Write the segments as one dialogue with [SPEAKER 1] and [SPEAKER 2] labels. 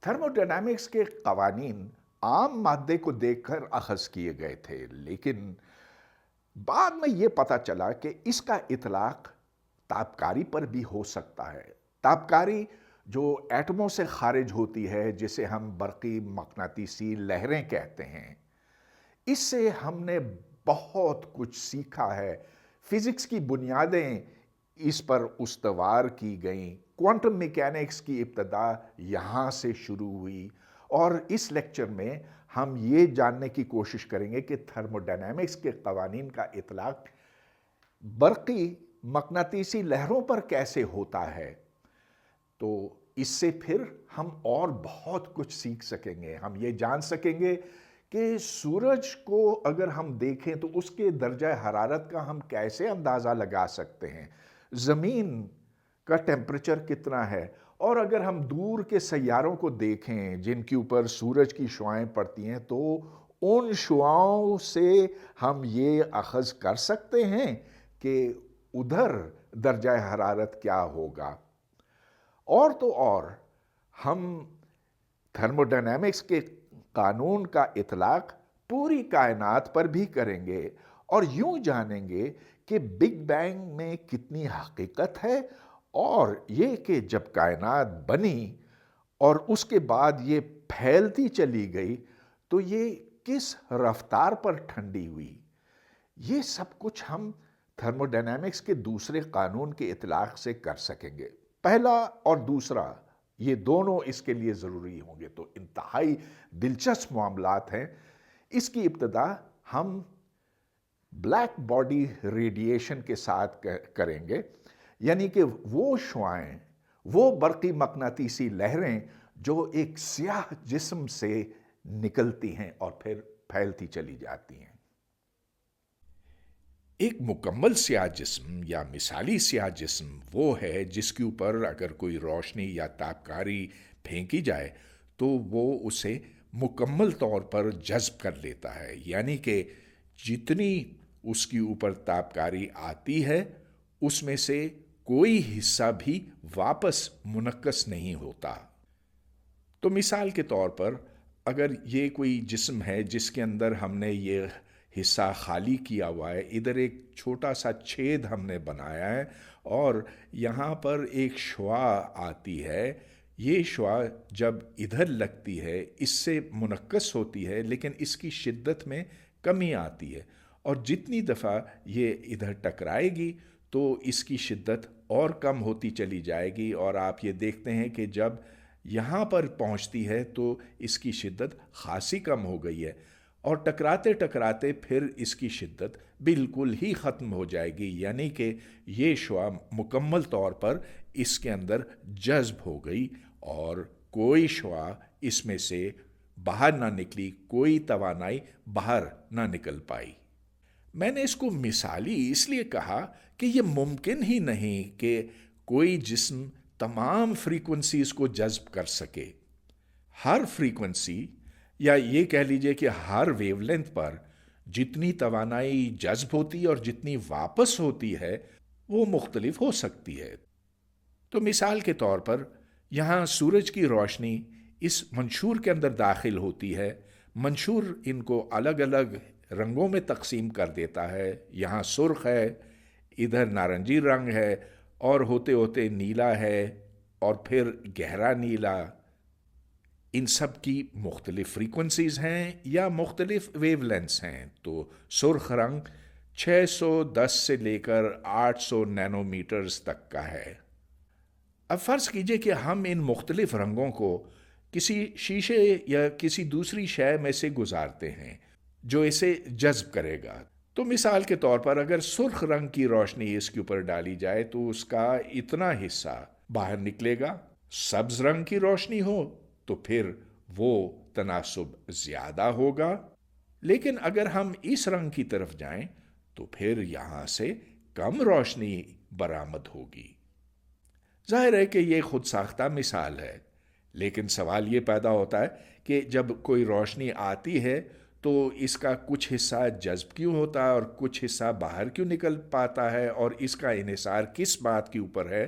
[SPEAKER 1] Thermodynamics کے قوانین عام مادے کو دیکھ کر اخذ کیے گئے تھے، لیکن بعد میں یہ پتا چلا کہ اس کا اطلاق تابکاری پر بھی ہو سکتا ہے۔ تابکاری جو ایٹموں سے خارج ہوتی ہے، جسے ہم برقی مقناطیسی لہریں کہتے ہیں، اس سے ہم نے بہت کچھ سیکھا ہے۔ فزکس کی بنیادیں اس پر استوار کی گئیں۔ کوانٹم میکینکس کی ابتدا یہاں سے شروع ہوئی، اور اس لیکچر میں ہم یہ جاننے کی کوشش کریں گے کہ تھرموڈائنامکس کے قوانین کا اطلاق برقی مقناطیسی لہروں پر کیسے ہوتا ہے۔ تو اس سے پھر ہم اور بہت کچھ سیکھ سکیں گے۔ ہم یہ جان سکیں گے کہ سورج کو اگر ہم دیکھیں تو اس کے درجہ حرارت کا ہم کیسے اندازہ لگا سکتے ہیں، زمین کا ٹیمپریچر کتنا ہے، اور اگر ہم دور کے سیاروں کو دیکھیں جن کے اوپر سورج کی شعاعیں پڑتی ہیں، تو ان شعاعوں سے ہم یہ اخذ کر سکتے ہیں کہ ادھر درجہ حرارت کیا ہوگا۔ اور تو اور ہم تھرموڈائنامکس کے قانون کا اطلاق پوری کائنات پر بھی کریں گے، اور یوں جانیں گے کہ بگ بینگ میں کتنی حقیقت ہے، اور یہ کہ جب کائنات بنی اور اس کے بعد یہ پھیلتی چلی گئی تو یہ کس رفتار پر ٹھنڈی ہوئی۔ یہ سب کچھ ہم تھرموڈائنامکس کے دوسرے قانون کے اطلاق سے کر سکیں گے۔ پہلا اور دوسرا یہ دونوں اس کے لیے ضروری ہوں گے، تو انتہائی دلچسپ معاملات ہیں۔ اس کی ابتدا ہم بلیک باڈی ریڈیشن کے ساتھ کریں گے، یعنی کہ وہ شعاعیں، وہ برقی مقناطیسی لہریں جو ایک سیاہ جسم سے نکلتی ہیں اور پھر پھیلتی چلی جاتی ہیں۔ ایک مکمل سیاہ جسم یا مثالی سیاہ جسم وہ ہے جس کے اوپر اگر کوئی روشنی یا تابکاری پھینکی جائے تو وہ اسے مکمل طور پر جذب کر لیتا ہے، یعنی کہ جتنی اس کے اوپر تابکاری آتی ہے اس میں سے کوئی حصہ بھی واپس منعکس نہیں ہوتا۔ تو مثال کے طور پر اگر یہ کوئی جسم ہے جس کے اندر ہم نے یہ حصہ خالی کیا ہوا ہے، ادھر ایک چھوٹا سا چھید ہم نے بنایا ہے اور یہاں پر ایک شعاع آتی ہے، یہ شعاع جب ادھر لگتی ہے اس سے منعکس ہوتی ہے، لیکن اس کی شدت میں کمی آتی ہے، اور جتنی دفعہ یہ ادھر ٹکرائے گی تو اس کی شدت اور کم ہوتی چلی جائے گی، اور آپ یہ دیکھتے ہیں کہ جب یہاں پر پہنچتی ہے تو اس کی شدت خاصی کم ہو گئی ہے، اور ٹکراتے ٹکراتے پھر اس کی شدت بالکل ہی ختم ہو جائے گی، یعنی کہ یہ شعاع مکمل طور پر اس کے اندر جذب ہو گئی اور کوئی شعاع اس میں سے باہر نہ نکلی، کوئی توانائی باہر نہ نکل پائی۔ میں نے اس کو مثالی اس لیے کہا کہ یہ ممکن ہی نہیں کہ کوئی جسم تمام فریکوینسیز کو جذب کر سکے۔ ہر فریکوینسی، یا یہ کہہ لیجئے کہ ہر ویو لینتھ پر جتنی توانائی جذب ہوتی ہے اور جتنی واپس ہوتی ہے وہ مختلف ہو سکتی ہے۔ تو مثال کے طور پر یہاں سورج کی روشنی اس منشور کے اندر داخل ہوتی ہے، منشور ان کو الگ الگ رنگوں میں تقسیم کر دیتا ہے، یہاں سرخ ہے، ادھر نارنجی رنگ ہے، اور ہوتے ہوتے نیلا ہے، اور پھر گہرا نیلا۔ ان سب کی مختلف فریکوینسیز ہیں یا مختلف ویو لینتھس ہیں۔ تو سرخ رنگ 610 سے لے کر 800 نینو میٹرز تک کا ہے۔ اب فرض کیجئے کہ ہم ان مختلف رنگوں کو کسی شیشے یا کسی دوسری شے میں سے گزارتے ہیں جو اسے جذب کرے گا۔ تو مثال کے طور پر اگر سرخ رنگ کی روشنی اس کے اوپر ڈالی جائے تو اس کا اتنا حصہ باہر نکلے گا۔ سبز رنگ کی روشنی ہو تو پھر وہ تناسب زیادہ ہوگا، لیکن اگر ہم اس رنگ کی طرف جائیں تو پھر یہاں سے کم روشنی برآمد ہوگی۔ ظاہر ہے کہ یہ خود ساختہ مثال ہے، لیکن سوال یہ پیدا ہوتا ہے کہ جب کوئی روشنی آتی ہے تو اس کا کچھ حصہ جذب کیوں ہوتا ہے اور کچھ حصہ باہر کیوں نکل پاتا ہے، اور اس کا انحصار کس بات کے اوپر ہے؟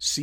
[SPEAKER 1] c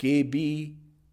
[SPEAKER 1] kb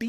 [SPEAKER 1] T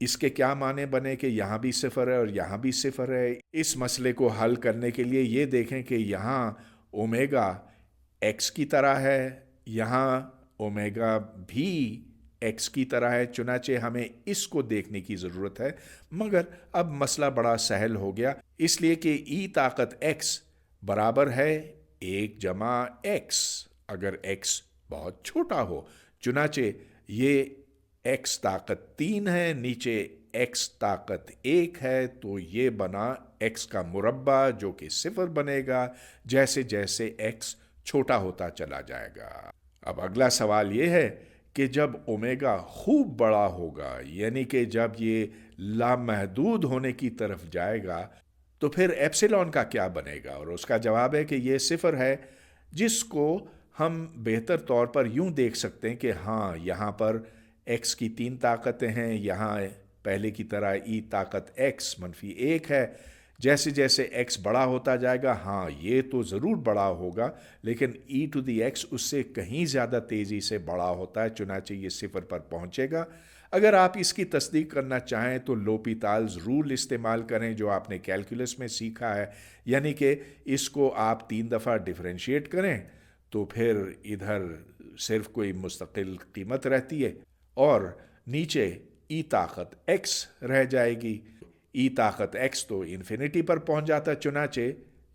[SPEAKER 1] اس کے کیا معنی بنے کہ یہاں بھی صفر ہے اور یہاں بھی صفر ہے؟ اس مسئلے کو حل کرنے کے لیے یہ دیکھیں کہ یہاں اومیگا ایکس کی طرح ہے، یہاں اومیگا بھی ایکس کی طرح ہے، چنانچہ ہمیں اس کو دیکھنے کی ضرورت ہے۔ مگر اب مسئلہ بڑا سہل ہو گیا، اس لیے کہ ای طاقت ایکس برابر ہے 1 + x، اگر ایکس بہت چھوٹا ہو۔ چنانچہ یہ ایکس طاقت 3 ہے، نیچے ایکس طاقت 1 ہے، تو یہ بنا ایکس کا مربع جو کہ صفر بنے گا جیسے جیسے ایکس چھوٹا ہوتا چلا جائے گا۔ اب اگلا سوال یہ ہے کہ جب اومیگا خوب بڑا ہوگا، یعنی کہ جب یہ لامحدود ہونے کی طرف جائے گا، تو پھر ایپسیلون کا کیا بنے گا؟ اور اس کا جواب ہے کہ یہ صفر ہے، جس کو ہم بہتر طور پر یوں دیکھ سکتے ہیں کہ ہاں یہاں پر ایکس کی 3 طاقتیں ہیں، یہاں پہلے کی طرح ای طاقت ایکس -1 ہے۔ جیسے جیسے ایکس بڑا ہوتا جائے گا، ہاں یہ تو ضرور بڑا ہوگا، لیکن e⁻x اس سے کہیں زیادہ تیزی سے بڑا ہوتا ہے، چنانچہ یہ صفر پر پہنچے گا۔ اگر آپ اس کی تصدیق کرنا چاہیں تو لوپیتالز رول استعمال کریں جو آپ نے کیلکولس میں سیکھا ہے، یعنی کہ اس کو آپ 3 دفعہ ڈیفرینشیٹ کریں تو پھر ادھر صرف کوئی مستقل قیمت رہتی ہے اور نیچے ای طاقت ایکس رہ جائے گی۔ ای طاقت ایکس تو انفینٹی پر پہنچ جاتا، چنانچہ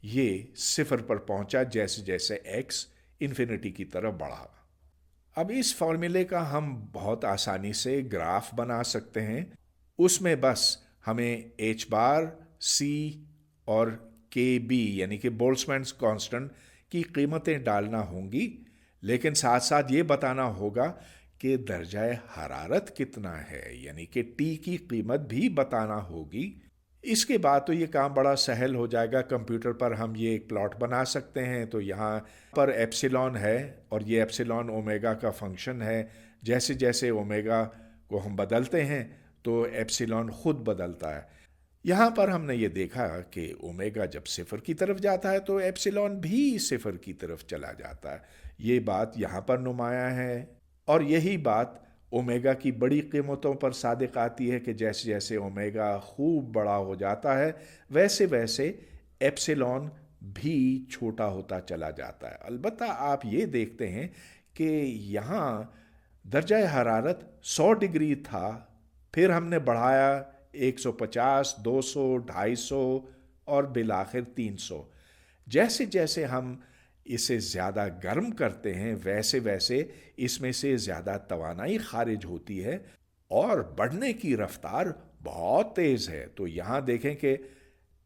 [SPEAKER 1] یہ صفر پر پہنچا جیسے جیسے ایکس انفینٹی کی طرف بڑھا۔ اب اس فارمولے کا ہم بہت آسانی سے گراف بنا سکتے ہیں۔ اس میں بس ہمیں ایچ بار، سی اور کے بی یعنی کہ بولٹزمینز کانسٹنٹ کی قیمتیں ڈالنا ہوں گی، لیکن ساتھ ساتھ یہ بتانا ہوگا کہ درجہ حرارت کتنا ہے، یعنی کہ ٹی کی قیمت بھی بتانا ہوگی۔ اس کے بعد تو یہ کام بڑا سہل ہو جائے گا، کمپیوٹر پر ہم یہ ایک پلاٹ بنا سکتے ہیں۔ تو یہاں پر ایپسیلون ہے اور یہ ایپسیلون اومیگا کا فنکشن ہے، جیسے جیسے اومیگا کو ہم بدلتے ہیں تو ایپسیلون خود بدلتا ہے۔ یہاں پر ہم نے یہ دیکھا کہ اومیگا جب صفر کی طرف جاتا ہے تو ایپسیلون بھی صفر کی طرف چلا جاتا ہے، یہ بات یہاں پر نمایاں ہے۔ اور یہی بات اومیگا کی بڑی قیمتوں پر صادق آتی ہے کہ جیسے جیسے اومیگا خوب بڑا ہو جاتا ہے ویسے ویسے ایپسیلون بھی چھوٹا ہوتا چلا جاتا ہے۔ البتہ آپ یہ دیکھتے ہیں کہ یہاں درجہ حرارت 100 ڈگری تھا، پھر ہم نے بڑھایا 150، 200، 250 اور بالآخر 300۔ جیسے جیسے ہم اسے زیادہ گرم کرتے ہیں ویسے ویسے اس میں سے زیادہ توانائی خارج ہوتی ہے اور بڑھنے کی رفتار بہت تیز ہے۔ تو یہاں دیکھیں کہ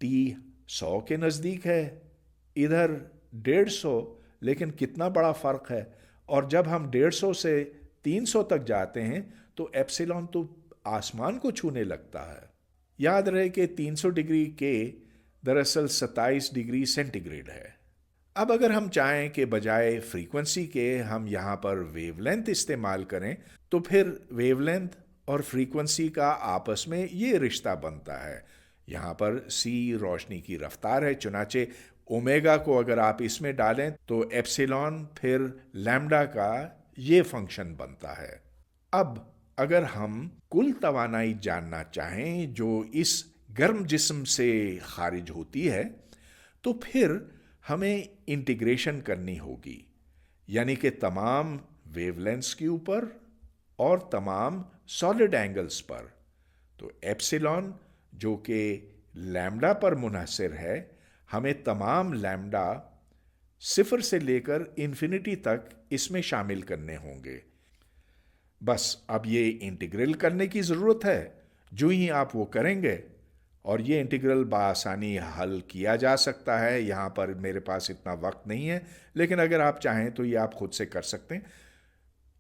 [SPEAKER 1] ٹی 100 کے نزدیک ہے، ادھر 150، لیکن کتنا بڑا فرق ہے۔ اور جب ہم 150 سے 300 تک جاتے ہیں تو ایپسیلون تو آسمان کو چھونے لگتا ہے۔ یاد رہے کہ 300 ڈگری کے دراصل 27 ڈگری سینٹی گریڈ ہے۔ اب اگر ہم چاہیں کہ بجائے فریکوینسی کے ہم یہاں پر ویو لینتھ استعمال کریں تو پھر ویو لینتھ اور فریکوینسی کا آپس میں یہ رشتہ بنتا ہے، یہاں پر سی روشنی کی رفتار ہے، چنانچہ اومیگا کو اگر آپ اس میں ڈالیں تو ایپسیلون پھر لیمڈا کا یہ فنکشن بنتا ہے۔ اب اگر ہم کل توانائی جاننا چاہیں جو اس گرم جسم سے خارج ہوتی ہے تو پھر ہمیں انٹیگریشن کرنی ہوگی، یعنی کہ تمام ویو لینتھس کے اوپر اور تمام سالڈ اینگلز پر۔ تو ایپسیلون جو کہ لیمڈا پر منحصر ہے، ہمیں تمام لیمڈا 0 سے لے کر انفینٹی تک اس میں شامل کرنے ہوں گے۔ بس اب یہ انٹیگرل کرنے کی ضرورت ہے، جو ہی آپ وہ کریں گے اور یہ انٹیگرل بآسانی حل کیا جا سکتا ہے۔ یہاں پر میرے پاس اتنا وقت نہیں ہے، لیکن اگر آپ چاہیں تو یہ آپ خود سے کر سکتے ہیں۔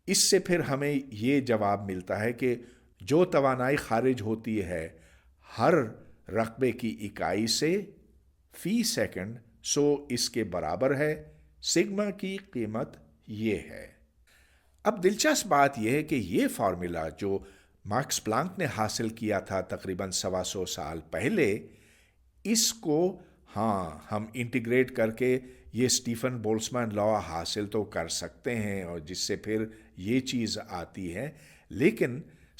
[SPEAKER 1] اس سے پھر ہمیں یہ جواب ملتا ہے کہ جو توانائی خارج ہوتی ہے ہر رقبے کی اکائی سے فی سیکنڈ، سو اس کے برابر ہے سگما کی قیمت یہ ہے۔ اب دلچسپ بات یہ ہے کہ یہ فارمولا جو ماکس پلانک نے حاصل کیا تھا تقریباً 125 سال پہلے، اس کو ہم انٹیگریٹ کر کے یہ اسٹیفن بولٹزمین لا حاصل تو کر سکتے ہیں اور جس سے پھر یہ چیز آتی ہے، لیکن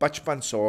[SPEAKER 1] 5500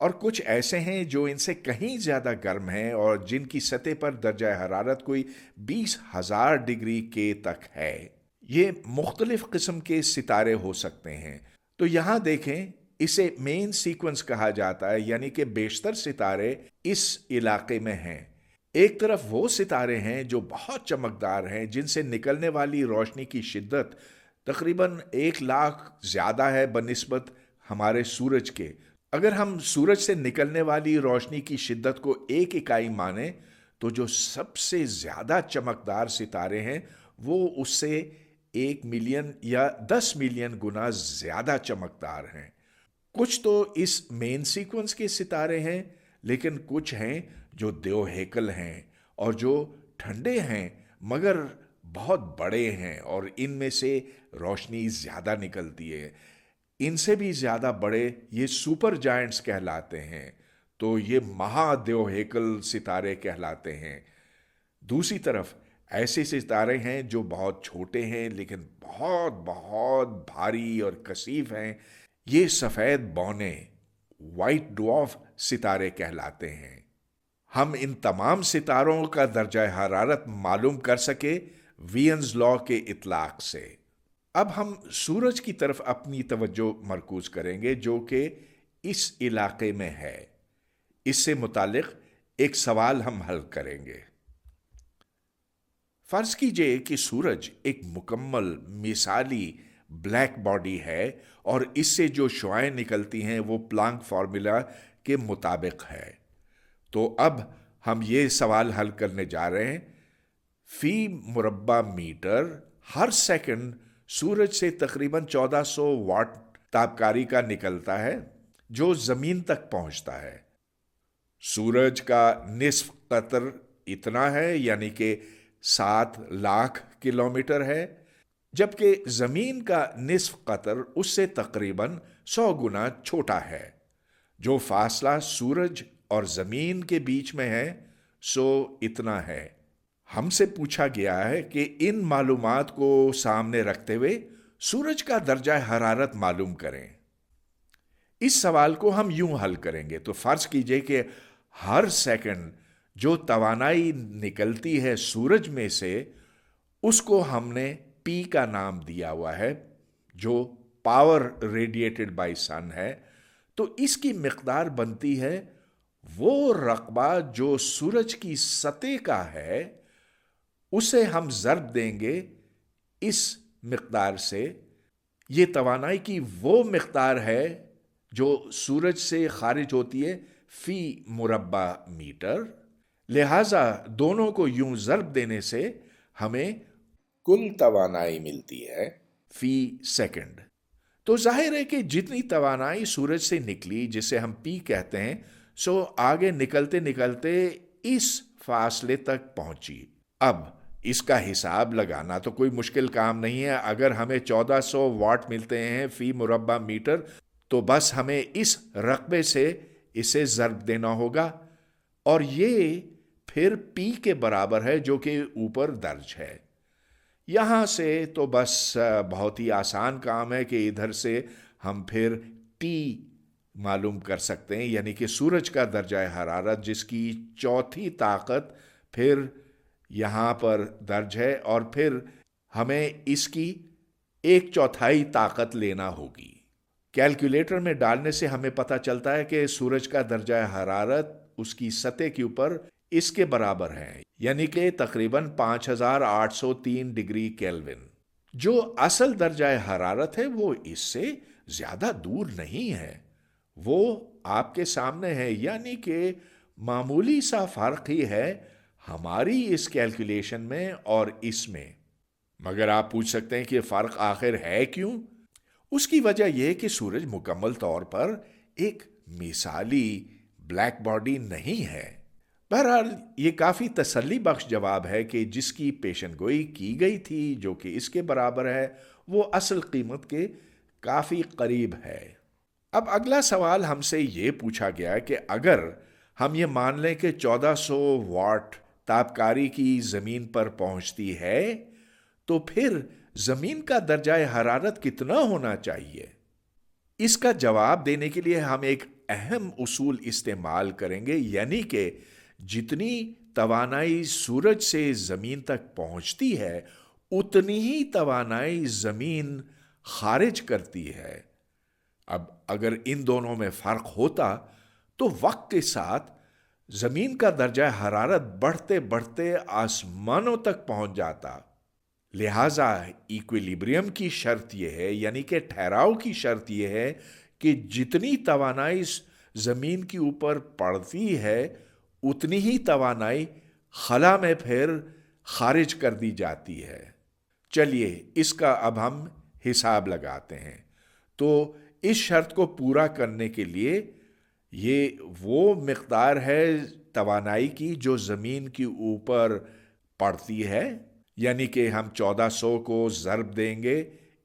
[SPEAKER 1] اور کچھ ایسے ہیں جو ان سے کہیں زیادہ گرم ہیں اور جن کی سطح پر درجہ حرارت کوئی 20,000 ڈگری کے تک ہے۔ یہ مختلف قسم کے ستارے ہو سکتے ہیں۔ تو یہاں دیکھیں، اسے مین سیکوینس کہا جاتا ہے، یعنی کہ بیشتر ستارے اس علاقے میں ہیں۔ ایک طرف وہ ستارے ہیں جو بہت چمکدار ہیں، جن سے نکلنے والی روشنی کی شدت تقریباً 1,00,000 زیادہ ہے بنسبت ہمارے سورج کے۔ اگر ہم سورج سے نکلنے والی روشنی کی شدت کو ایک اکائی مانیں تو جو سب سے زیادہ چمکدار ستارے ہیں وہ اس سے 1 ملین یا 10 ملین گنا زیادہ چمکدار ہیں۔ کچھ تو اس مین سیکوینس کے ستارے ہیں، لیکن کچھ ہیں جو دیو ہیکل ہیں اور جو ٹھنڈے ہیں مگر بہت بڑے ہیں، اور ان میں سے روشنی زیادہ نکلتی ہے۔ ان سے بھی زیادہ بڑے یہ سپر جائنٹس کہلاتے ہیں، تو یہ مہا دیو ہیکل ستارے کہلاتے ہیں۔ دوسری طرف ایسے ستارے ہیں جو بہت چھوٹے ہیں لیکن بہت بہت بھاری اور کثیف ہیں۔ یہ سفید بونے، وائٹ ڈوارف ستارے کہلاتے ہیں۔ ہم ان تمام ستاروں کا درجہ حرارت معلوم کر سکے وینز لا کے اطلاق سے۔ اب ہم سورج کی طرف اپنی توجہ مرکوز کریں گے جو کہ اس علاقے میں ہے۔ اس سے متعلق ایک سوال ہم حل کریں گے۔ فرض کیجئے کہ سورج ایک مکمل مثالی بلیک باڈی ہے اور اس سے جو شعاعیں نکلتی ہیں وہ پلانک فارمولا کے مطابق ہے۔ تو اب ہم یہ سوال حل کرنے جا رہے ہیں، فی مربع میٹر ہر سیکنڈ سورج سے تقریباً 1400 واٹ تابکاری کا نکلتا ہے جو زمین تک پہنچتا ہے۔ سورج کا نصف قطر اتنا ہے، یعنی کہ 7,00,000 کلومیٹر ہے، جبکہ زمین کا نصف قطر اس سے تقریباً 100 گنا چھوٹا ہے۔ جو فاصلہ سورج اور زمین کے بیچ میں ہے سو اتنا ہے۔ ہم سے پوچھا گیا ہے کہ ان معلومات کو سامنے رکھتے ہوئے سورج کا درجہ حرارت معلوم کریں۔ اس سوال کو ہم یوں حل کریں گے۔ تو فرض کیجئے کہ ہر سیکنڈ جو توانائی نکلتی ہے سورج میں سے اس کو ہم نے پی کا نام دیا ہوا ہے، جو پاور ریڈیٹڈ بائی سن ہے۔ تو اس کی مقدار بنتی ہے وہ رقبہ جو سورج کی سطح کا ہے، اسے ہم ضرب دیں گے اس مقدار سے۔ یہ توانائی کی وہ مقدار ہے جو سورج سے خارج ہوتی ہے فی مربع میٹر، لہذا دونوں کو یوں ضرب دینے سے ہمیں کل توانائی ملتی ہے فی سیکنڈ۔ تو ظاہر ہے کہ جتنی توانائی سورج سے نکلی، جسے ہم پی کہتے ہیں، سو آگے نکلتے نکلتے اس فاصلے تک پہنچی۔ اب اس کا حساب لگانا تو کوئی مشکل کام نہیں ہے۔ اگر ہمیں 1400 واٹ ملتے ہیں فی مربع میٹر تو بس ہمیں اس رقبے سے اسے ضرب دینا ہوگا، اور یہ پھر پی کے برابر ہے جو کہ اوپر درج ہے۔ یہاں سے تو بس بہت ہی آسان کام ہے کہ ادھر سے ہم پھر ٹی معلوم کر سکتے ہیں، یعنی کہ سورج کا درجہ حرارت جس کی چوتھی طاقت پھر یہاں پر درج ہے، اور پھر ہمیں اس کی 1/4 طاقت لینا ہوگی۔ کیلکولیٹر میں ڈالنے سے ہمیں پتہ چلتا ہے کہ سورج کا درجہ حرارت اس کی سطح کے اوپر اس کے برابر ہے، یعنی کہ تقریباً 5803 ڈگری کیلون۔ جو اصل درجہ حرارت ہے وہ اس سے زیادہ دور نہیں ہے، وہ آپ کے سامنے ہے، یعنی کہ معمولی سا فرق ہی ہے ہماری اس کیلکولیشن میں اور اس میں۔ مگر آپ پوچھ سکتے ہیں کہ فرق آخر ہے کیوں؟ اس کی وجہ یہ کہ سورج مکمل طور پر ایک مثالی بلیک باڈی نہیں ہے۔ بہرحال یہ کافی تسلی بخش جواب ہے کہ جس کی پیشن گوئی کی گئی تھی، جو کہ اس کے برابر ہے، وہ اصل قیمت کے کافی قریب ہے۔ اب اگلا سوال ہم سے یہ پوچھا گیا کہ اگر ہم یہ مان لیں کہ 1400 واٹ تابکاری کی زمین پر پہنچتی ہے تو پھر زمین کا درجہ حرارت کتنا ہونا چاہیے؟ اس کا جواب دینے کے لیے ہم ایک اہم اصول استعمال کریں گے، یعنی کہ جتنی توانائی سورج سے زمین تک پہنچتی ہے اتنی ہی توانائی زمین خارج کرتی ہے۔ اب اگر ان دونوں میں فرق ہوتا تو وقت کے ساتھ زمین کا درجہ حرارت بڑھتے بڑھتے آسمانوں تک پہنچ جاتا۔ لہذا ایکویلیبریم کی شرط یہ ہے، یعنی کہ ٹھہراؤ کی شرط یہ ہے کہ جتنی توانائی زمین کے اوپر پڑتی ہے اتنی ہی توانائی خلا میں پھر خارج کر دی جاتی ہے۔ چلیے اس کا اب ہم حساب لگاتے ہیں۔ تو اس شرط کو پورا کرنے کے لیے یہ وہ مقدار ہے توانائی کی جو زمین کے اوپر پڑتی ہے، یعنی کہ ہم 1400 کو ضرب دیں گے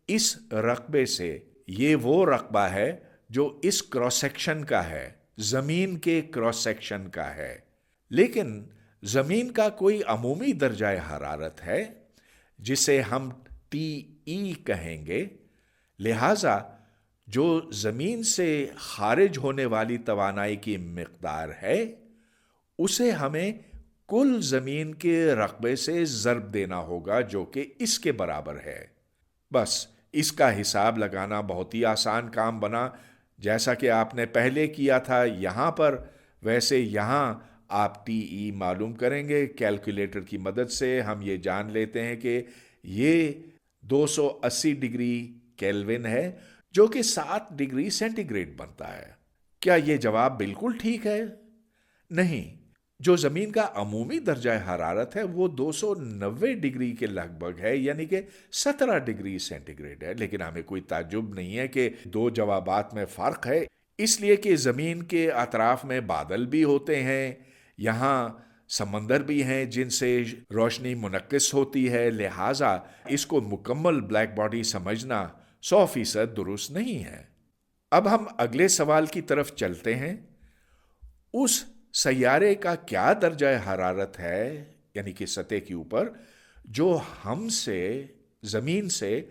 [SPEAKER 1] اس رقبے سے۔ یہ وہ رقبہ ہے جو اس کراس سیکشن کا ہے، زمین کے کراس سیکشن کا ہے۔ لیکن زمین کا کوئی عمومی درجہ حرارت ہے جسے ہم ٹی ای کہیں گے، لہذا جو زمین سے خارج ہونے والی توانائی کی مقدار ہے اسے ہمیں کل زمین کے رقبے سے ضرب دینا ہوگا جو کہ اس کے برابر ہے۔ بس اس کا حساب لگانا بہت ہی آسان کام بنا، جیسا کہ آپ نے پہلے کیا تھا یہاں پر، ویسے یہاں آپ ٹی ای معلوم کریں گے کیلکولیٹر کی مدد سے۔ ہم یہ جان لیتے ہیں کہ یہ 280 ڈگری کیلون ہے جو کہ 7 ڈگری سینٹی گریڈ بنتا ہے۔ کیا یہ جواب بالکل ٹھیک ہے؟ نہیں، جو زمین کا عمومی درجہ حرارت ہے وہ 290 ڈگری کے لگ بھگ ہے، یعنی کہ 17 ڈگری سینٹی گریڈ ہے۔ لیکن ہمیں کوئی تعجب نہیں ہے کہ دو جوابات میں فرق ہے، اس لیے کہ زمین کے اطراف میں بادل بھی ہوتے ہیں، یہاں سمندر بھی ہیں جن سے روشنی منعکس ہوتی ہے، لہٰذا اس کو مکمل بلیک باڈی سمجھنا 100% درست نہیں ہے۔ اب ہم اگلے سوال کی طرف چلتے ہیں۔ اس سیارے کا کیا درجہ حرارت ہے، یعنی کہ سطح کے اوپر، جو ہم سے زمین سے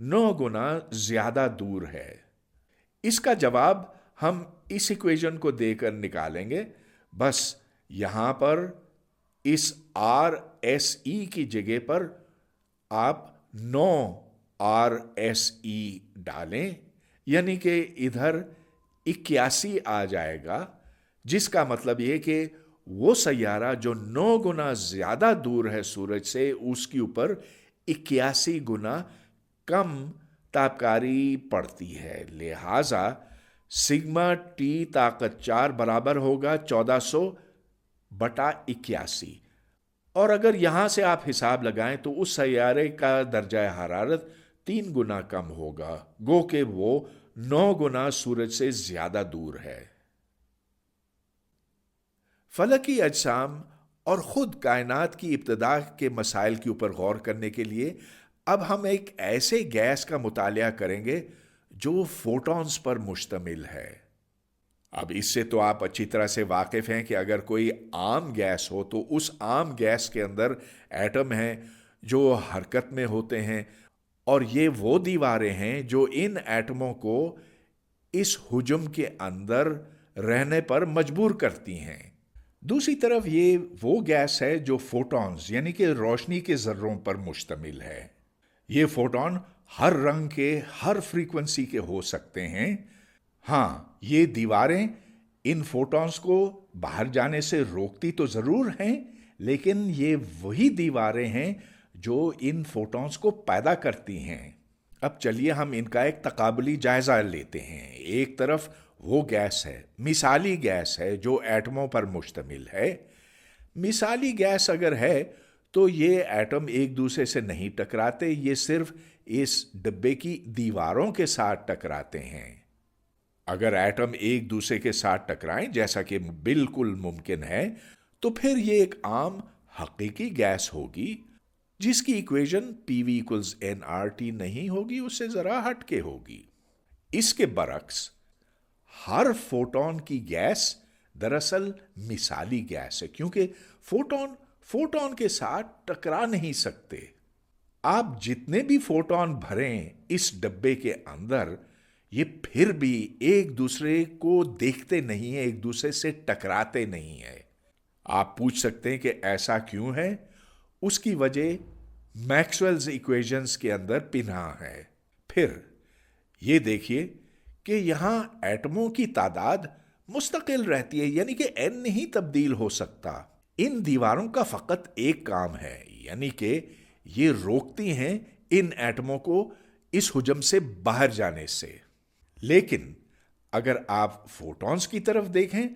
[SPEAKER 1] 9 گنا زیادہ دور ہے؟ اس کا جواب ہم اس ایکویژن کو دے کر نکالیں گے۔ بس یہاں پر اس آر ایس ای کی جگہ پر آپ 9 آر ایس ای ڈالیں، یعنی کہ ادھر 81 آ جائے گا، جس کا مطلب یہ کہ وہ سیارہ جو 9 گنا زیادہ دور ہے سورج سے، اس کے اوپر 81 گنا کم تابکاری پڑتی ہے، لہذا سگما ٹی طاقت 4 برابر ہوگا 1400/81۔ اور اگر یہاں سے آپ حساب لگائیں تو اس سیارے کا درجہ حرارت 3 گنا کم ہوگا، گو کہ وہ 9 گنا سورج سے زیادہ دور ہے۔ فلکی اجسام اور خود کائنات کی ابتدا کے مسائل کے اوپر غور کرنے کے لیے اب ہم ایک ایسے گیس کا مطالعہ کریں گے جو فوٹونز پر مشتمل ہے۔ اب اس سے تو آپ اچھی طرح سے واقف ہیں کہ اگر کوئی عام گیس ہو تو اس عام گیس کے اندر ایٹم ہیں جو حرکت میں ہوتے ہیں، اور یہ وہ دیواریں ہیں جو ان ایٹموں کو اس حجم کے اندر رہنے پر مجبور کرتی ہیں۔ دوسری طرف یہ وہ گیس ہے جو فوٹونز یعنی کہ روشنی کے ذروں پر مشتمل ہے۔ یہ فوٹون ہر رنگ کے، ہر فریکوینسی کے ہو سکتے ہیں۔ ہاں، یہ دیواریں ان فوٹونز کو باہر جانے سے روکتی تو ضرور ہیں، لیکن یہ وہی دیواریں ہیں جو ان فوٹونز کو پیدا کرتی ہیں۔ اب چلیے ہم ان کا ایک تقابلی جائزہ لیتے ہیں۔ ایک طرف وہ گیس ہے، مثالی گیس ہے جو ایٹموں پر مشتمل ہے۔ مثالی گیس اگر ہے تو یہ ایٹم ایک دوسرے سے نہیں ٹکراتے، یہ صرف اس ڈبے کی دیواروں کے ساتھ ٹکراتے ہیں۔ اگر ایٹم ایک دوسرے کے ساتھ ٹکرائیں، جیسا کہ بالکل ممکن ہے، تو پھر یہ ایک عام حقیقی گیس ہوگی جس کی ایکویژن PV=nRT نہیں ہوگی، اس سے ذرا ہٹ کے ہوگی۔ اس کے برعکس ہر فوٹون کی گیس دراصل مثالی گیس ہے، کیونکہ فوٹون کے ساتھ ٹکرا نہیں سکتے۔ آپ جتنے بھی فوٹون بھریں اس ڈبے کے اندر، یہ پھر بھی ایک دوسرے کو دیکھتے نہیں ہیں، ایک دوسرے سے ٹکراتے نہیں ہیں۔ آپ پوچھ سکتے ہیں کہ ایسا کیوں ہے؟ اس کی وجہ میکسویلز ایکویشنز کے اندر پنہاں ہے۔ پھر یہ دیکھیے کہ یہاں ایٹموں کی تعداد مستقل رہتی ہے، یعنی کہ n نہیں تبدیل ہو سکتا۔ ان دیواروں کا فقط ایک کام ہے، یعنی کہ یہ روکتی ہیں ان ایٹموں کو اس حجم سے باہر جانے سے۔ لیکن اگر آپ فوٹونز کی طرف دیکھیں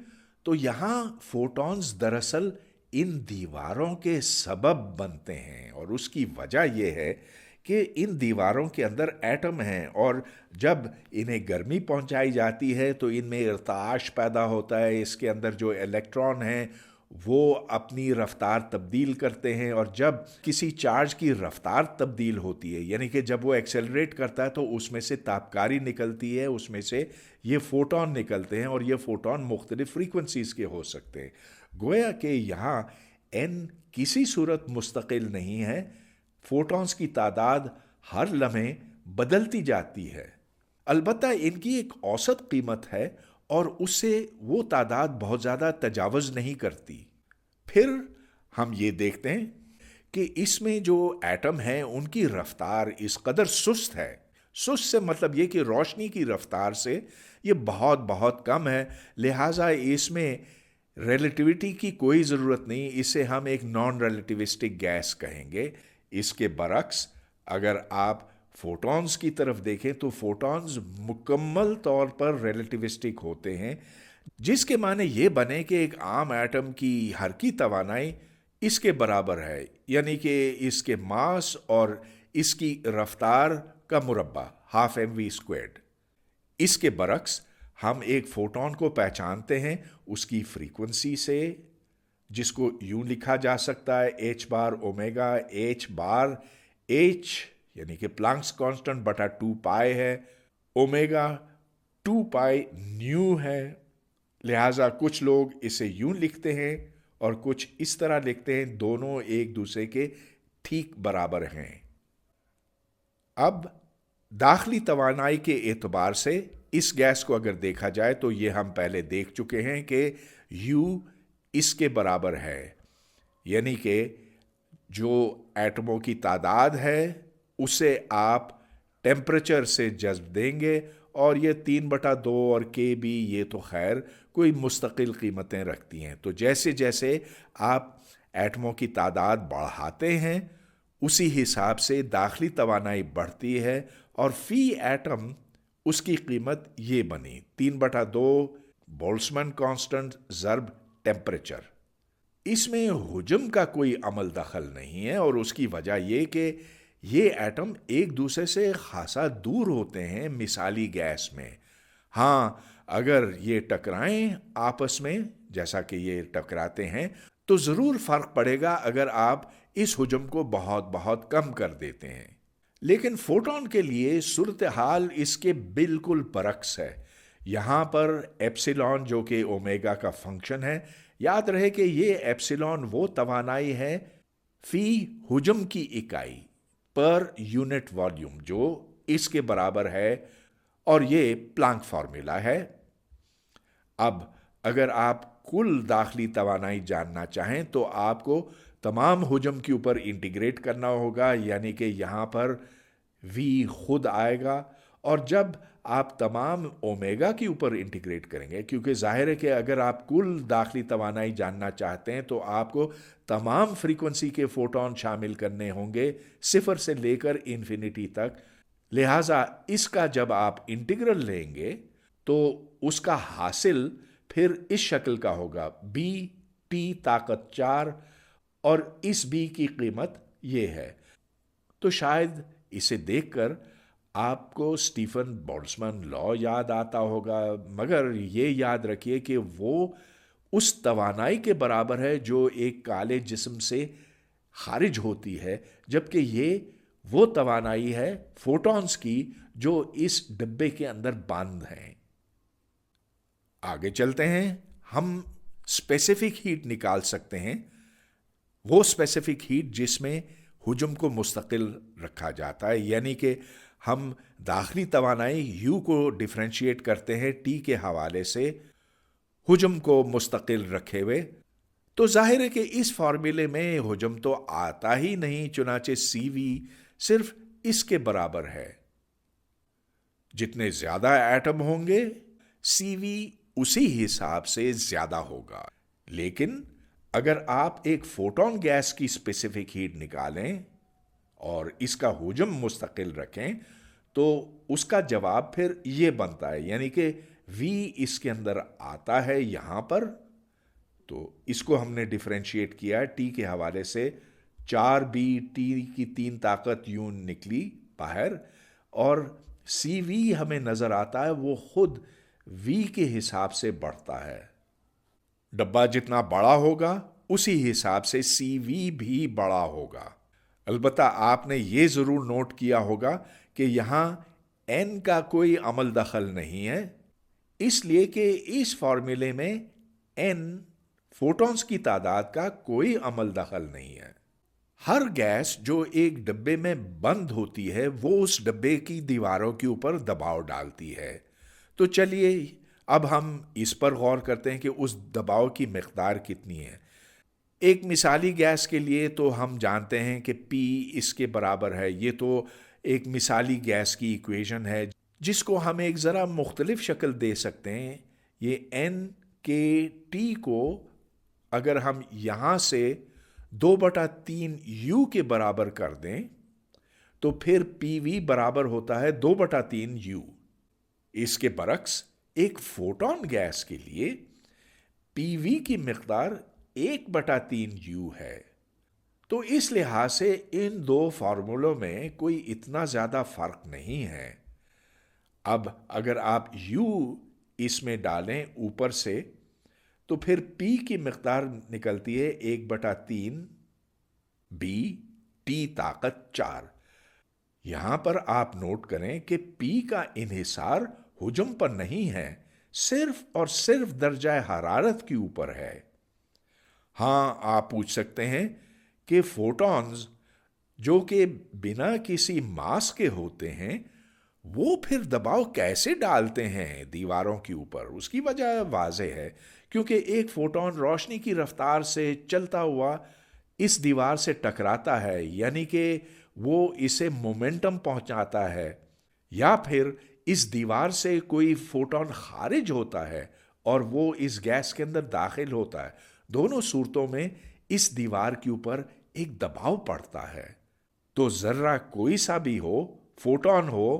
[SPEAKER 1] تو یہاں فوٹونز دراصل ان دیواروں کے سبب بنتے ہیں، اور اس کی وجہ یہ ہے کہ ان دیواروں کے اندر ایٹم ہیں، اور جب انہیں گرمی پہنچائی جاتی ہے تو ان میں ارتعاش پیدا ہوتا ہے۔ اس کے اندر جو الیکٹران ہیں وہ اپنی رفتار تبدیل کرتے ہیں، اور جب کسی چارج کی رفتار تبدیل ہوتی ہے، یعنی کہ جب وہ ایکسیلریٹ کرتا ہے تو اس میں سے تابکاری نکلتی ہے، اس میں سے یہ فوٹون نکلتے ہیں، اور یہ فوٹون مختلف فریکوینسیز کے ہو سکتے ہیں۔ گویا کہ یہاں n کسی صورت مستقل نہیں ہے، فوٹونز کی تعداد ہر لمحے بدلتی جاتی ہے۔ البتہ ان کی ایک اوسط قیمت ہے، اور اس سے وہ تعداد بہت زیادہ تجاوز نہیں کرتی۔ پھر ہم یہ دیکھتے ہیں کہ اس میں جو ایٹم ہیں ان کی رفتار اس قدر سست ہے، سست سے مطلب یہ کہ روشنی کی رفتار سے یہ بہت بہت کم ہے، لہٰذا اس میں ریلیٹیوٹی کی کوئی ضرورت نہیں، اسے ہم ایک نان ریلیٹیوسٹک گیس کہیں گے۔ اس کے برعکس اگر آپ فوٹونز کی طرف دیکھیں تو فوٹونز مکمل طور پر ریلیٹیوسٹک ہوتے ہیں، جس کے معنی یہ بنے کہ ایک عام ایٹم کی حرکی توانائی اس کے برابر ہے، یعنی کہ اس کے ماس اور اس کی رفتار کا مربع ½ mv²۔ اس کے برعکس ہم ایک فوٹون کو پہچانتے ہیں اس کی فریکوینسی سے، جس کو یوں لکھا جا سکتا ہے h بار اومیگا، h بار h یعنی کہ پلانکس کانسٹنٹ بٹا 2 پائے ہے، اومیگا 2 پائی نیو ہے۔ لہٰذا کچھ لوگ اسے یوں لکھتے ہیں اور کچھ اس طرح لکھتے ہیں، دونوں ایک دوسرے کے ٹھیک برابر ہیں۔ اب داخلی توانائی کے اعتبار سے اس گیس کو اگر دیکھا جائے تو یہ ہم پہلے دیکھ چکے ہیں کہ U اس کے برابر ہے، یعنی کہ جو ایٹموں کی تعداد ہے اسے آپ ٹیمپریچر سے جذب دیں گے، اور یہ 3/2 اور K بھی یہ تو خیر کوئی مستقل قیمتیں رکھتی ہیں۔ تو جیسے جیسے آپ ایٹموں کی تعداد بڑھاتے ہیں اسی حساب سے داخلی توانائی بڑھتی ہے، اور فی ایٹم اس کی قیمت یہ بنی 3/2 بولٹزمین کانسٹنٹ ضرب ٹیمپریچر۔ اس میں حجم کا کوئی عمل دخل نہیں ہے، اور اس کی وجہ یہ کہ یہ ایٹم ایک دوسرے سے خاصا دور ہوتے ہیں مثالی گیس میں۔ ہاں اگر یہ ٹکرائیں آپس میں جیسا کہ یہ ٹکراتے ہیں تو ضرور فرق پڑے گا اگر آپ اس حجم کو بہت بہت کم کر دیتے ہیں۔ لیکن فوٹون کے لیے صورتحال اس کے بالکل برعکس ہے۔ یہاں پر ایپسیلون جو کہ اومیگا کا فنکشن ہے، یاد رہے کہ یہ ایپسیلون وہ توانائی ہے فی حجم کی اکائی پر یونٹ والیوم جو اس کے برابر ہے، اور یہ پلانک فارمولا ہے۔ اب اگر آپ کل داخلی توانائی جاننا چاہیں تو آپ کو تمام حجم کے اوپر انٹیگریٹ کرنا ہوگا، یعنی کہ یہاں پر V خود آئے گا، اور جب آپ تمام اومیگا کے اوپر انٹیگریٹ کریں گے، کیونکہ ظاہر ہے کہ اگر آپ کل داخلی توانائی جاننا چاہتے ہیں تو آپ کو تمام فریکوینسی کے فوٹون شامل کرنے ہوں گے 0 سے لے کر انفینٹی تک۔ لہٰذا اس کا جب آپ انٹیگرل لیں گے تو اس کا حاصل پھر اس شکل کا ہوگا BT⁴ اور اس B کی قیمت یہ ہے۔ تو شاید اسے دیکھ کر آپ کو اسٹیفن بولٹزمین لا یاد آتا ہوگا، مگر یہ یاد رکھیے کہ وہ اس توانائی کے برابر ہے جو ایک کالے جسم سے خارج ہوتی ہے، جبکہ یہ وہ توانائی ہے فوٹونز کی جو اس ڈبے کے اندر بند ہیں۔ آگے چلتے ہیں، ہم اسپیسیفک ہیٹ نکال سکتے ہیں، وہ اسپیسیفک ہیٹ جس میں حجم کو مستقل رکھا جاتا ہے، یعنی کہ ہم داخلی توانائی یو کو ڈیفرینشیٹ کرتے ہیں ٹی کے حوالے سے حجم کو مستقل رکھے ہوئے، تو ظاہر ہے کہ اس فارمولے میں حجم تو آتا ہی نہیں، چنانچہ سی وی صرف اس کے برابر ہے۔ جتنے زیادہ ایٹم ہوں گے سی وی اسی حساب سے زیادہ ہوگا۔ لیکن اگر آپ ایک فوٹون گیس کی اسپیسیفک ہیٹ نکالیں اور اس کا حجم مستقل رکھیں تو اس کا جواب پھر یہ بنتا ہے، یعنی کہ وی اس کے اندر آتا ہے یہاں پر، تو اس کو ہم نے ڈیفرینشیٹ کیا ٹی کے حوالے سے، 4B ٹی کی 3 طاقت یوں نکلی باہر، اور سی وی ہمیں نظر آتا ہے وہ خود وی کے حساب سے بڑھتا ہے۔ ڈبہ جتنا بڑا ہوگا اسی حساب سے سی وی بھی بڑا ہوگا۔ البتہ آپ نے یہ ضرور نوٹ کیا ہوگا کہ یہاں این کا کوئی عمل دخل نہیں ہے، اس لیے کہ اس فارمولے میں این فوٹونز کی تعداد کا کوئی عمل دخل نہیں ہے۔ ہر گیس جو ایک ڈبے میں بند ہوتی ہے وہ اس ڈبے کی دیواروں کے اوپر دباؤ ڈالتی ہے۔ تو چلیے اب ہم اس پر غور کرتے ہیں کہ اس دباؤ کی مقدار کتنی ہے۔ ایک مثالی گیس کے لیے تو ہم جانتے ہیں کہ پی اس کے برابر ہے، یہ تو ایک مثالی گیس کی ایکویشن ہے جس کو ہم ایک ذرا مختلف شکل دے سکتے ہیں۔ یہ این کے ٹی کو اگر ہم یہاں سے 2/3 یو کے برابر کر دیں تو پھر پی وی برابر ہوتا ہے 2/3 یو۔ اس کے برعکس ایک فوٹون گیس کے لیے پی وی کی مقدار 1/3 یو ہے۔ تو اس لحاظ سے ان دو فارمولوں میں کوئی اتنا زیادہ فرق نہیں ہے۔ اب اگر آپ یو اس میں ڈالیں اوپر سے تو پھر پی کی مقدار نکلتی ہے 1/3 بی ٹی طاقت 4۔ یہاں پر آپ نوٹ کریں کہ پی کا انحصار حجم پر نہیں ہے، صرف اور صرف درجہ حرارت کے اوپر ہے۔ ہاں آپ پوچھ سکتے ہیں کہ فوٹونز جو کہ بنا کسی ماس کے ہوتے ہیں وہ پھر دباؤ کیسے ڈالتے ہیں دیواروں کے اوپر؟ اس کی وجہ واضح ہے، کیونکہ ایک فوٹون روشنی کی رفتار سے چلتا ہوا اس دیوار سے ٹکراتا ہے، یعنی کہ وہ اسے مومنٹم پہنچاتا ہے، یا پھر اس دیوار سے کوئی فوٹون خارج ہوتا ہے اور وہ اس گیس کے اندر داخل ہوتا ہے۔ دونوں صورتوں میں اس دیوار کے اوپر ایک دباؤ پڑتا ہے۔ تو ذرہ کوئی سا بھی ہو، فوٹون ہو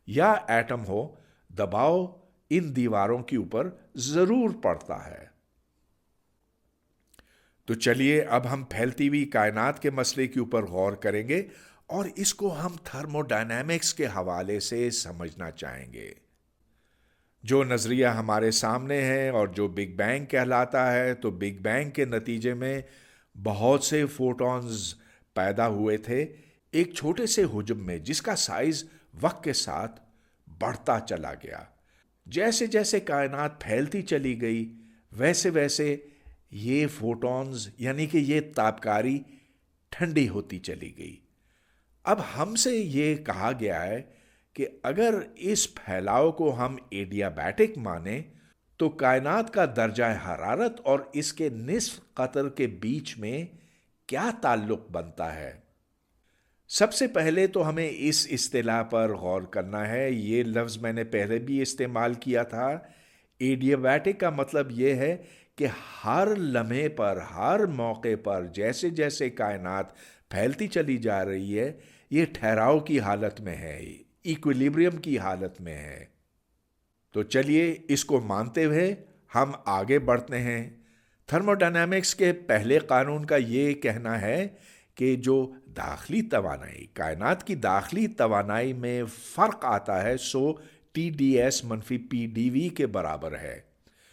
[SPEAKER 1] یا ایٹم ہو، دباؤ ان دیواروں کے اوپر ضرور پڑتا ہے۔ تو چلیے اب ہم پھیلتی ہوئی کائنات کے مسئلے کے اوپر غور کریں گے اور اس کو ہم تھرمو ڈائنامکس کے حوالے سے سمجھنا چاہیں گے۔ جو نظریہ ہمارے سامنے ہے اور جو بگ بینگ کہلاتا ہے، تو بگ بینگ کے نتیجے میں بہت سے فوٹونز پیدا ہوئے تھے ایک چھوٹے سے حجم میں، جس کا سائز وقت کے ساتھ بڑھتا چلا گیا۔ جیسے جیسے کائنات پھیلتی چلی گئی ویسے ویسے یہ فوٹونز یعنی کہ یہ تابکاری ٹھنڈی ہوتی چلی گئی۔ اب ہم سے یہ کہا گیا ہے کہ اگر اس پھیلاؤ کو ہم ایڈیابیٹک مانیں تو کائنات کا درجہ حرارت اور اس کے نصف قطر کے بیچ میں کیا تعلق بنتا ہے؟ سب سے پہلے تو ہمیں اس اصطلاح پر غور کرنا ہے۔ یہ لفظ میں نے پہلے بھی استعمال کیا تھا۔ ایڈیابیٹک کا مطلب یہ ہے کہ ہر لمحے پر، ہر موقع پر جیسے جیسے کائنات پھیلتی چلی جا رہی ہے یہ ٹھہراؤ کی حالت میں ہے، ایکویلیبریم کی حالت میں ہے۔ تو چلیے اس کو مانتے ہوئے ہم آگے بڑھتے ہیں۔ تھرمو ڈائنامکس کے پہلے قانون کا یہ کہنا ہے کہ جو داخلی توانائی، کائنات کی داخلی توانائی میں فرق آتا ہے سو ٹی ڈی ایس منفی پی ڈی وی کے برابر ہے۔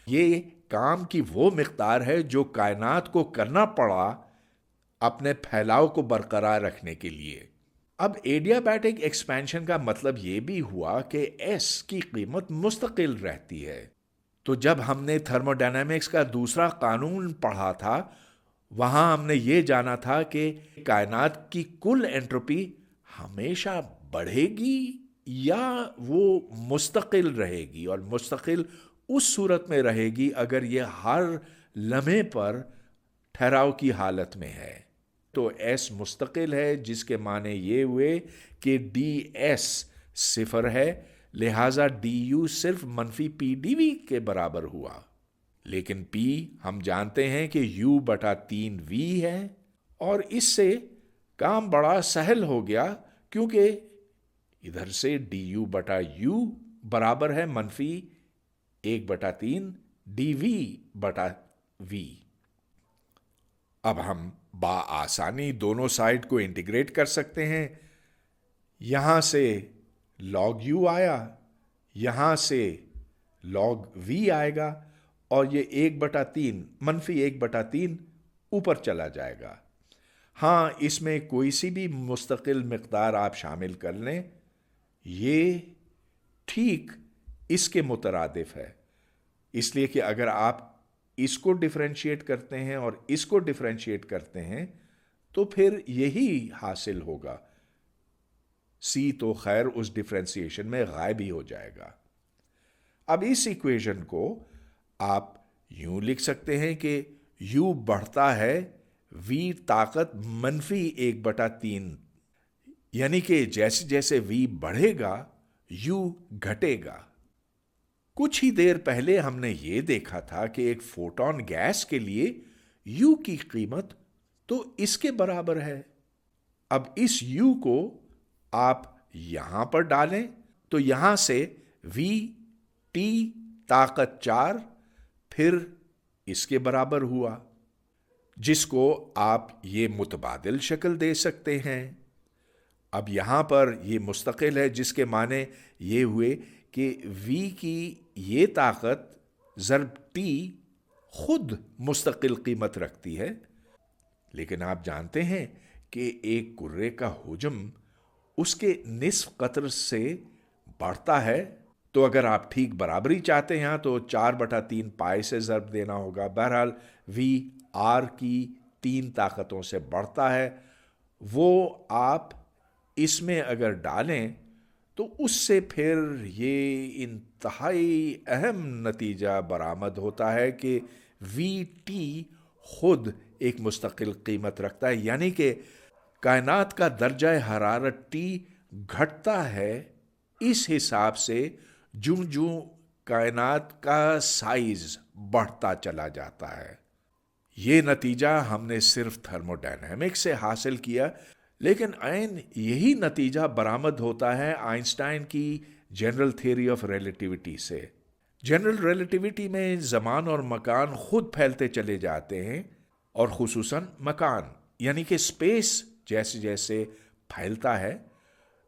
[SPEAKER 1] یہ کام کی وہ مقدار ہے جو کائنات کو کرنا پڑا اپنے پھیلاؤ کو برقرار رکھنے کے لیے۔ اب ایڈیابیٹک ایکسپینشن کا مطلب یہ بھی ہوا کہ ایس کی قیمت مستقل رہتی ہے۔ تو جب ہم نے تھرمو ڈائنامکس کا دوسرا قانون پڑھا تھا وہاں ہم نے یہ جانا تھا کہ کائنات کی کل انٹروپی ہمیشہ بڑھے گی یا وہ مستقل رہے گی، اور مستقل اس صورت میں رہے گی اگر یہ ہر لمحے پر ٹھہراؤ کی حالت میں ہے۔ تو ایس مستقل ہے، جس کے معنی یہ ہوئے کہ ڈی ایس صفر ہے، لہذا ڈی یو صرف منفی پی ڈی وی کے برابر ہوا۔ لیکن پی ہم جانتے ہیں کہ یو بٹا 3 وی ہے، اور اس سے کام بڑا سہل ہو گیا، کیونکہ ادھر سے ڈی یو بٹا یو برابر ہے منفی 1/3 ڈی وی بٹا وی۔ اب ہم بآسانی دونوں سائڈ کو انٹیگریٹ کر سکتے ہیں۔ یہاں سے log u آیا، یہاں سے log v آئے گا، اور یہ 1/3 منفی 1/3 اوپر چلا جائے گا۔ ہاں، اس میں کوئی سی بھی مستقل مقدار آپ شامل کر لیں، یہ ٹھیک اس کے مترادف ہے، اس لیے کہ اگر آپ اس کو ڈیفرینشیٹ کرتے ہیں اور اس کو ڈیفرینشیٹ کرتے ہیں تو پھر یہی حاصل ہوگا۔ سی تو خیر اس ڈیفرینسیشن میں غائب ہی ہو جائے گا۔ اب اس ایکویشن کو آپ یوں لکھ سکتے ہیں کہ یو بڑھتا ہے وی طاقت منفی 1/3، یعنی کہ جیسے جیسے وی بڑھے گا یو گھٹے گا۔ کچھ ہی دیر پہلے ہم نے یہ دیکھا تھا کہ ایک فوٹون گیس کے لیے یو کی قیمت تو اس کے برابر ہے۔ اب اس یو کو آپ یہاں پر ڈالیں تو یہاں سے وی ٹی طاقت 4 پھر اس کے برابر ہوا، جس کو آپ یہ متبادل شکل دے سکتے ہیں۔ اب یہاں پر یہ مستقل ہے، جس کے معنی یہ ہوئے کہ وی کی یہ طاقت ضرب ٹی خود مستقل قیمت رکھتی ہے، لیکن آپ جانتے ہیں کہ ایک کرے کا حجم اس کے نصف قطر سے بڑھتا ہے، تو اگر آپ ٹھیک برابری چاہتے ہیں تو 4/3 پائی سے ضرب دینا ہوگا۔ بہرحال وی آر کی 3 طاقتوں سے بڑھتا ہے، وہ آپ اس میں اگر ڈالیں تو اس سے پھر یہ انتہائی اہم نتیجہ برآمد ہوتا ہے کہ وی ٹی خود ایک مستقل قیمت رکھتا ہے، یعنی کہ کائنات کا درجہ حرارت ٹی گھٹتا ہے اس حساب سے جوں جوں کائنات کا سائز بڑھتا چلا جاتا ہے۔ یہ نتیجہ ہم نے صرف تھرمو ڈائنامکس سے حاصل کیا، لیکن عین یہی نتیجہ برآمد ہوتا ہے آئنسٹائن کی جنرل تھیوری آف ریلیٹیوٹی سے۔ جنرل ریلیٹیوٹی میں زمان اور مکان خود پھیلتے چلے جاتے ہیں، اور خصوصاً مکان یعنی کہ اسپیس جیسے جیسے پھیلتا ہے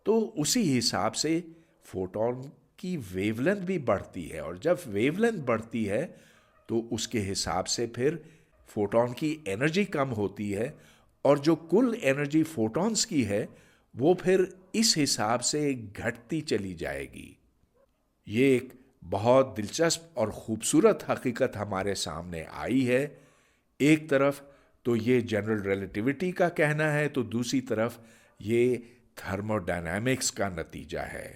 [SPEAKER 1] تو اسی حساب سے فوٹون کی ویو لینتھ بھی بڑھتی ہے، اور جب ویو لینتھ بڑھتی ہے تو اس کے حساب سے پھر فوٹون کی انرجی کم ہوتی ہے، اور جو کل انرجی فوٹونز کی ہے وہ پھر اس حساب سے گھٹتی چلی جائے گی۔ یہ ایک بہت دلچسپ اور خوبصورت حقیقت ہمارے سامنے آئی ہے۔ ایک طرف تو یہ جنرل ریلیٹیوٹی کا کہنا ہے، تو دوسری طرف یہ تھرمو ڈائنامکس کا نتیجہ ہے۔